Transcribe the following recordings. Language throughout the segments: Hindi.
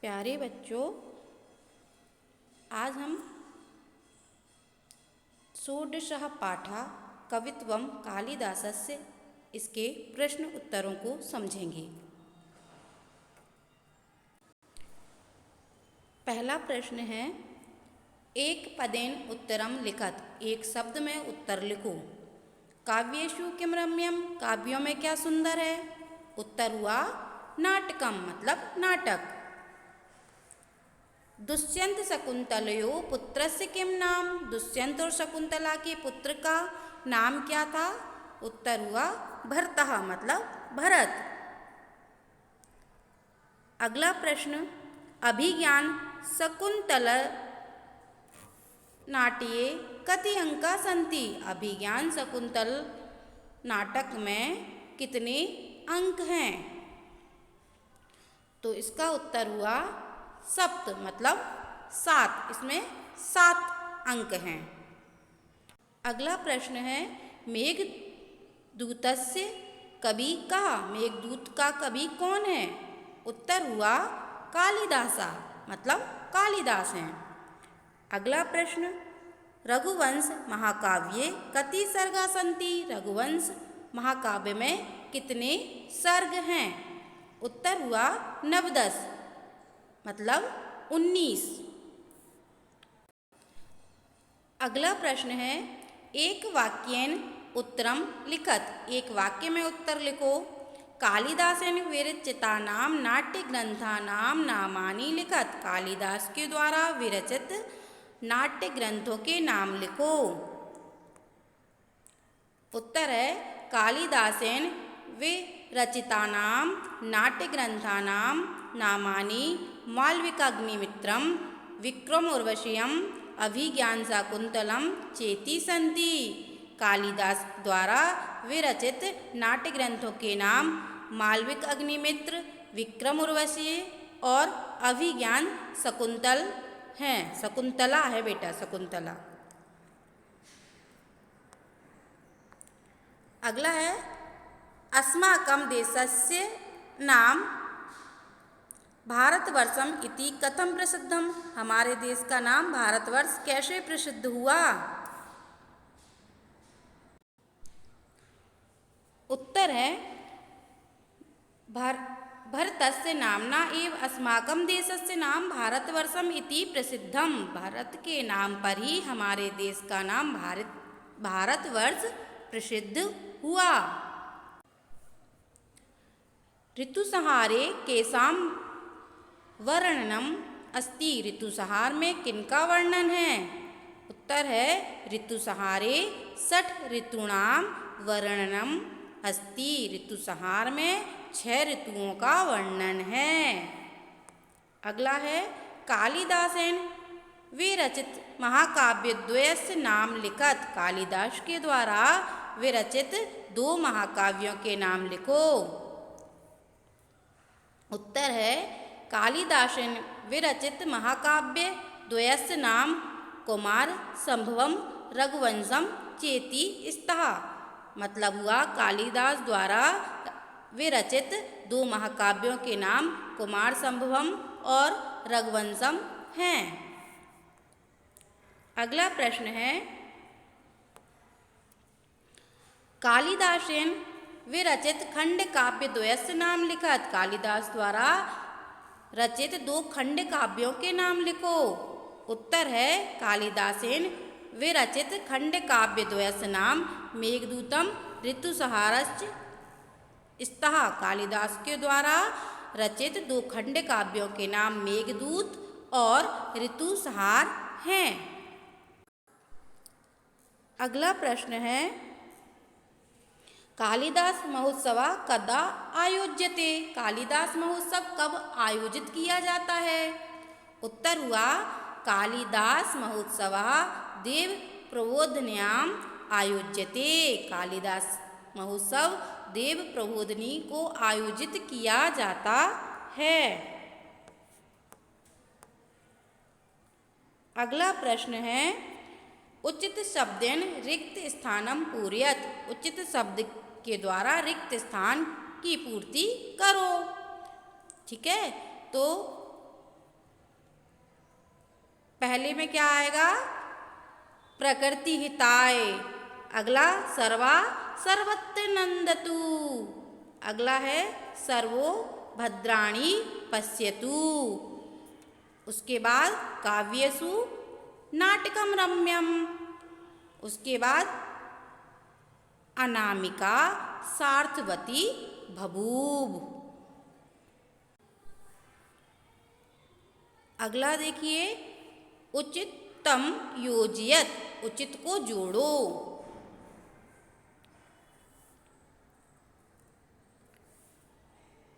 प्यारे बच्चों, आज हम षोडशः पाठः कवित्वं कालिदासस्य इसके प्रश्न उत्तरों को समझेंगे। पहला प्रश्न है, एक पदेन उत्तरम लिखत, एक शब्द में उत्तर लिखो। काव्येषु किम रम्यम, काव्यों में क्या सुंदर है। उत्तर हुआ नाटकम, मतलब नाटक। दुष्यंत शकुंतलयो पुत्रस्य किम नाम, दुष्यंत और शकुंतला के पुत्र का नाम क्या था। उत्तर हुआ भरतः, मतलब भरत। अगला प्रश्न, अभिज्ञान शकुंतल नाट्ये कति अंका सन्ति, अभिज्ञान शकुंतल नाटक में कितने अंक हैं। तो इसका उत्तर हुआ सप्त, मतलब 7, इसमें 7 अंक हैं। अगला प्रश्न है, मेघदूतस्य कवि कहा, मेघदूत का कवि कौन है। उत्तर हुआ कालिदासा, मतलब कालिदास हैं। अगला प्रश्न, रघुवंश महाकाव्ये कति सर्गा सन्ति, रघुवंश महाकाव्य में कितने सर्ग हैं। उत्तर हुआ 9, मतलब 19। अगला प्रश्न है, एक वाक्येन उत्तरम लिखत, एक वाक्य में उत्तर लिखो। कालिदासेन विरचितानां नाट्यग्रंथानां नामानि लिखत, कालिदास के द्वारा विरचित नाट्य ग्रंथों के नाम लिखो। उत्तर है कालिदासेन विरचितानां नाट्यग्रंथानां नामानि मालविकाग्निमित्रम, विक्रमोर्वशीयम, अभिज्ञानशाकुंतलम चेति सन्ति। कालिदास द्वारा विरचित नाट्य ग्रंथों के नाम मालविक अग्निमित्र, विक्रम उर्वशी और अभिज्ञान शकुंतल हैं। शकुंतला है बेटा, शकुंतला। अगला है, अस्माकं देशस्य नाम भारतवर्षम इति कथम प्रसिद्धम, हमारे देश का नाम भारतवर्ष कैसे प्रसिद्ध हुआ। उत्तर है भरतस्य नामना एव अस्माकं देशस्य नाम भारतवर्षम इति प्रसिद्धम, भारत के नाम पर ही हमारे देश का नाम भारतवर्ष प्रसिद्ध हुआ। ऋतुसंहारे केषां वर्णनम अस्ति, ऋतुसंहार में किनका वर्णन है। उत्तर है ऋतुसंहारे 6 ऋतूणां वर्णनम अस्ति, ऋतुसंहार में 6 ऋतुओं का वर्णन है। अगला है, कालिदासेन विरचित महाकाव्यद्वयस्य नाम लिखत, कालिदास के द्वारा विरचित 2 महाकाव्यों के नाम लिखो। उत्तर है कालिदासेन विरचित महाकाव्य द्वयस्य नाम कुमार संभवम रघुवंशम चेति स्तः, मतलब हुआ कालिदास द्वारा विरचित 2 महाकाव्यों के नाम कुमार संभवम और रघुवंशम हैं। अगला प्रश्न है, कालिदासेन विरचित खंड काव्य द्वयस्य नाम लिखत, कालिदास द्वारा रचित 2 खंड काव्यों के नाम लिखो। उत्तर है कालिदासेन विरचित खंड काव्य द्वयस्य नाम मेघदूतम ऋतुसंहारश्च स्तः, कालिदास के द्वारा रचित 2 खंड काव्यों के नाम मेघदूत और ऋतुसंहार हैं। अगला प्रश्न है, कालिदास महोत्सव कदा आयोज्यते, कालिदास महोत्सव कब आयोजित किया जाता है। उत्तर हुआ कालिदास महोत्सव देव प्रबोधन्याम आयोज्यते, कालिदास महोत्सव देव प्रबोधनी को आयोजित किया जाता है। अगला प्रश्न है, उचित शब्देन रिक्त स्थानम पूरयत, उचित शब्द के द्वारा रिक्त स्थान की पूर्ति करो। ठीक है, तो पहले में क्या आएगा? प्रकृति हिताय। अगला सर्वा सर्वत्र नंदतु। अगला है सर्वो भद्राणि पश्यतु। उसके बाद काव्यसु नाटकम रम्यम। उसके बाद अनामिका सार्थवती बभूव। अगला देखिए, उचितम योजयत, उचित को जोड़ो।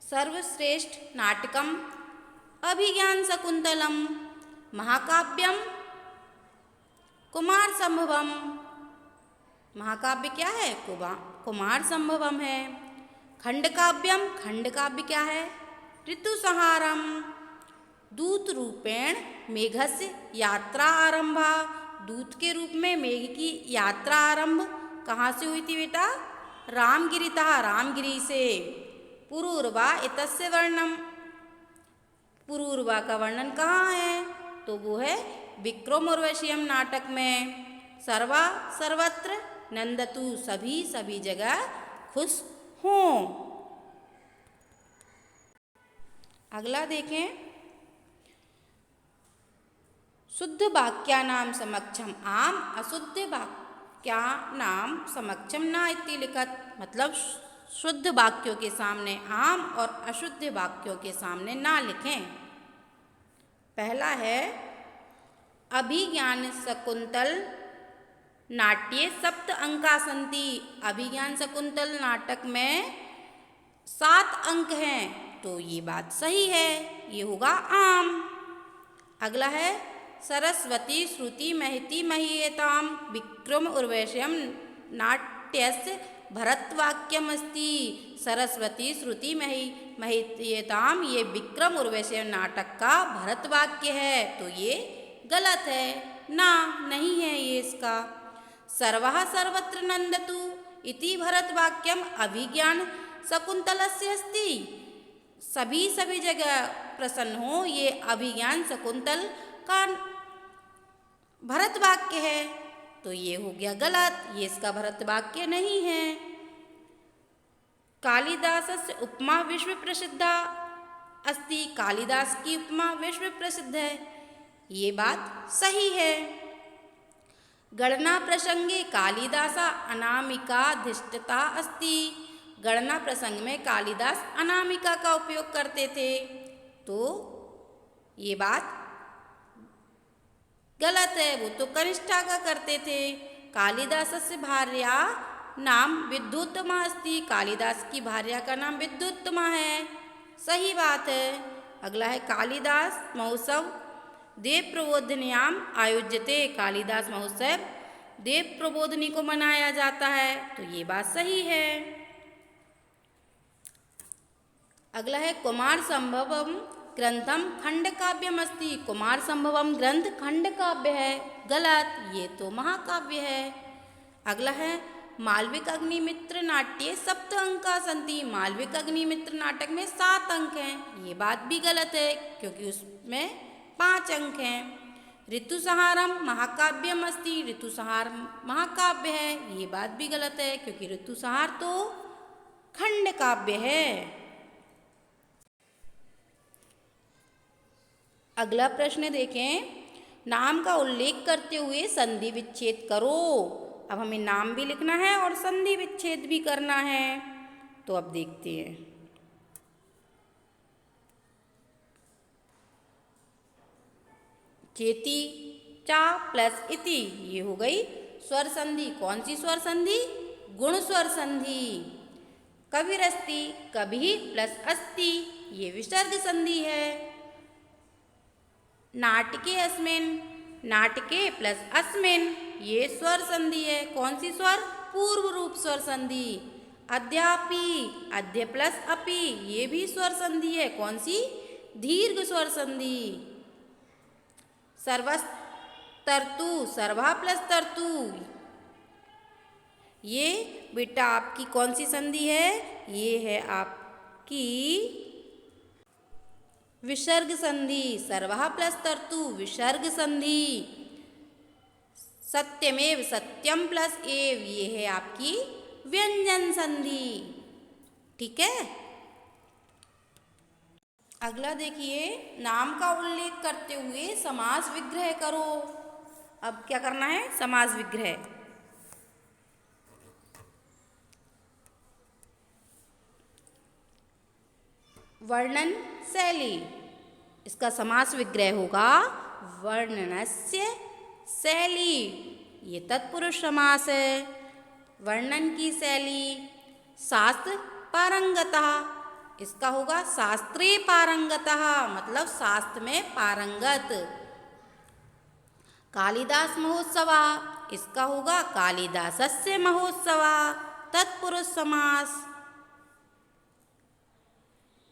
सर्वश्रेष्ठ नाटकम अभिज्ञान शकुंतलम, महाकाव्यम कुमार संभवम। महाकाव्य क्या है? कुमार संभवम है। खंडकाव्यम, खंडकाव्य क्या है? ऋतुसंहारम। दूत रूपेण मेघस्य यात्रा आरंभा, दूत के रूप में मेघ की यात्रा आरंभ कहाँ से हुई थी बेटा? रामगिरितः, रामगिरी से। पुरूरवा इतस्य वर्णम, पुरूरवा का वर्णन कहाँ है? तो वो है विक्रम उर्वशीयम नाटक में। सर्वा सर्वत्र नंदतु, सभी सभी जगह खुश हों। अगला देखें, शुद्ध वाक्यानाम समक्षम आम, अशुद्ध वाक्यानाम समक्षम न इति लिखत। मतलब शुद्ध वाक्यों के सामने आम और अशुद्ध वाक्यों के सामने ना लिखें। पहला है अभिज्ञान शकुंतल नाट्ये सप्त अंका सन्ति। अभिज्ञान शकुंतल नाटक में 7 अंक हैं, तो ये बात सही है, ये होगा आम। अगला है सरस्वती श्रुति महति महीयताम विक्रम उर्वशीयम नाट्यस्य भरतवाक्यमस्ति। सरस्वती श्रुति महीयताम, ये विक्रम उर्वशीयम नाटक का भरतवाक्य है, तो ये गलत है, ना नहीं है ये इसका। सर्वः सर्वत्र नंदतु इति भरतवाक्यम अभिज्ञान शकुंतलस्य अस्ति। सभी सभी जगह प्रसन्न हो, ये अभिज्ञान शकुंतल का भरतवाक्य है, तो ये हो गया गलत, ये इसका भरतवाक्य नहीं है। कालिदासस्य उपमा विश्व प्रसिद्धा अस्ति। कालिदास की उपमा विश्व प्रसिद्ध है, ये बात सही है। गणना प्रसंगे कालिदासा अनामिकाधिष्ठता अस्ति। गणना प्रसंग में कालिदास अनामिका का उपयोग करते थे, तो ये बात गलत है, वो तो कनिष्ठा का करते थे। कालिदासस्य भार्या नाम विद्युत्तमा अस्ति। कालिदास की भार्या का नाम विद्युत्तमा है, सही बात है। अगला है कालिदास महोत्सव देव प्रबोधनियाम आयोज्यते। कालिदास महोत्सव देव प्रबोधनी को मनाया जाता है, तो ये बात सही है। अगला है कुमार संभवम ग्रंथम खंड काव्यमस्ति। कुमार संभवम ग्रंथ खंड काव्य है, गलत, ये तो महाकाव्य है। अगला है मालविक अग्निमित्र नाट्ये सप्त अंका सन्ति। मालविक अग्निमित्र नाटक में 7 अंक हैं, ये बात भी गलत है, क्योंकि उसमें 5 अंक हैं। ऋतुसंहारम महाकाव्यम अस्ति। ऋतुसंहार महाकाव्य है, ये बात भी गलत है, क्योंकि ऋतुसंहार तो खंड काव्य है। अगला प्रश्न देखें, नाम का उल्लेख करते हुए संधि विच्छेद करो। अब हमें नाम भी लिखना है और संधि विच्छेद भी करना है, तो अब देखते हैं। चेती चा प्लस इति, ये हो गई स्वर संधि। कौन सी स्वर संधि? गुण स्वर संधि। कविरस्ति, कभी प्लस अस्ति, ये विसर्ग संधि है। नाटके अस्मिन्, नाटके प्लस अस्मिन्, ये स्वर संधि है। कौन सी स्वर? पूर्व रूप स्वर संधि। अद्यापि, अद्य प्लस अपि, ये भी स्वर संधि है। कौन सी? दीर्घ स्वर संधि। सर्वस्तर्तु, सर्वा प्लस तर्तु, ये बेटा आपकी कौन सी संधि है? ये है आपकी विसर्ग संधि, सर्वः प्लस तर्तु विसर्ग संधि। सत्यमेव सत्यम प्लस एव, ये है आपकी व्यंजन संधि। ठीक है। अगला देखिए, नाम का उल्लेख करते हुए समास विग्रह करो। अब क्या करना है, समास विग्रह। वर्णन शैली, इसका समास विग्रह होगा वर्णनस्य शैली, ये तत्पुरुष समास है। वर्णन की शैली। शास्त्र पारंगतः, इसका होगा शास्त्रे पारंगतः, मतलब शास्त्र में पारंगत। कालिदास महोत्सवा, इसका होगा कालिदासस्य महोत्सवा, तत्पुरुष समास।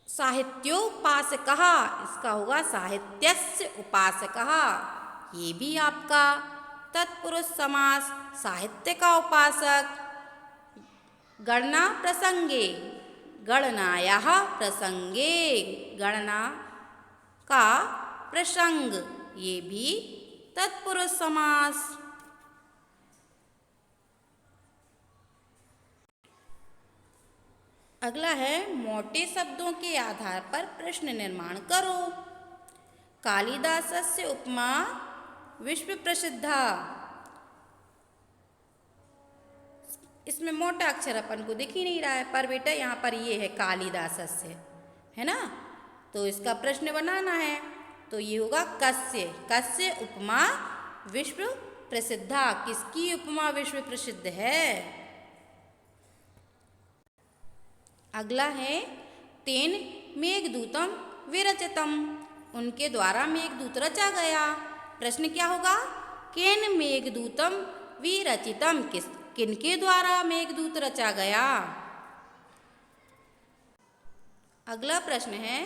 साहित्योपासकः, इसका होगा साहित्यस्य उपासकः, ये भी आपका तत्पुरुष समास, साहित्य का उपासक। गणना प्रसंगे, गणनायाः प्रसंगे, गणना का प्रसंग, ये भी तत्पुरुष समास। अगला है, मोटे शब्दों के आधार पर प्रश्न निर्माण करो। कालिदासस्य उपमा विश्व प्रसिद्धा, इसमें मोटा अक्षर अपन को दिख ही नहीं रहा है, पर बेटा यहाँ पर ये है कालिदासस्य, है ना। तो इसका प्रश्न बनाना है, तो ये होगा कस्य, कस्य उपमा विश्व प्रसिद्धा, किसकी उपमा विश्व प्रसिद्ध है। अगला है, तेन मेघदूतम विरचितम, उनके द्वारा मेघदूत रचा गया। प्रश्न क्या होगा, केन मेघदूतम विरचितम, किनके द्वारा मेघदूत रचा गया। अगला प्रश्न है,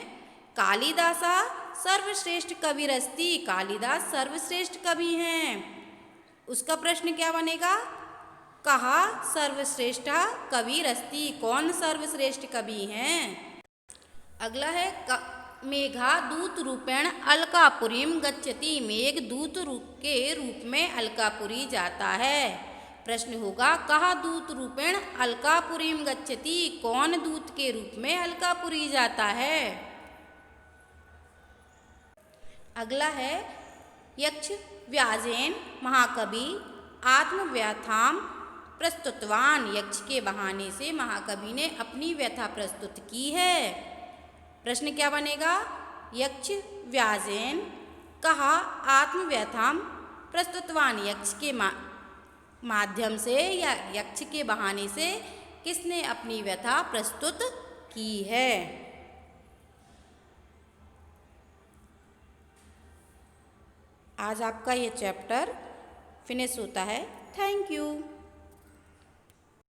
कालिदासा सर्वश्रेष्ठ कविरस्ति, कालिदास सर्वश्रेष्ठ कवि हैं। उसका प्रश्न क्या बनेगा, कहा सर्वश्रेष्ठ कविरस्ति, कौन सर्वश्रेष्ठ कवि हैं। अगला है, मेघा दूत रूपेण अलकापुरीम गच्छति, मेघ दूत के रूप में अलकापुरी जाता है। प्रश्न होगा, कहा दूत रूपेण अलकापुरीम गच्छति, कौन दूत के रूप में अलकापुरी जाता है। अगला है, यक्ष व्याजेन महाकवि आत्मव्यथाम प्रस्तुतवान, यक्ष के बहाने से महाकवि ने अपनी व्यथा प्रस्तुत की है। प्रश्न क्या बनेगा, यक्ष व्याजेन कहा आत्मव्यथाम प्रस्तुतवान, यक्ष के माध्यम से या यक्ष के बहाने से किसने अपनी व्यथा प्रस्तुत की है। आज आपका ये चैप्टर फिनिश होता है। Thank you.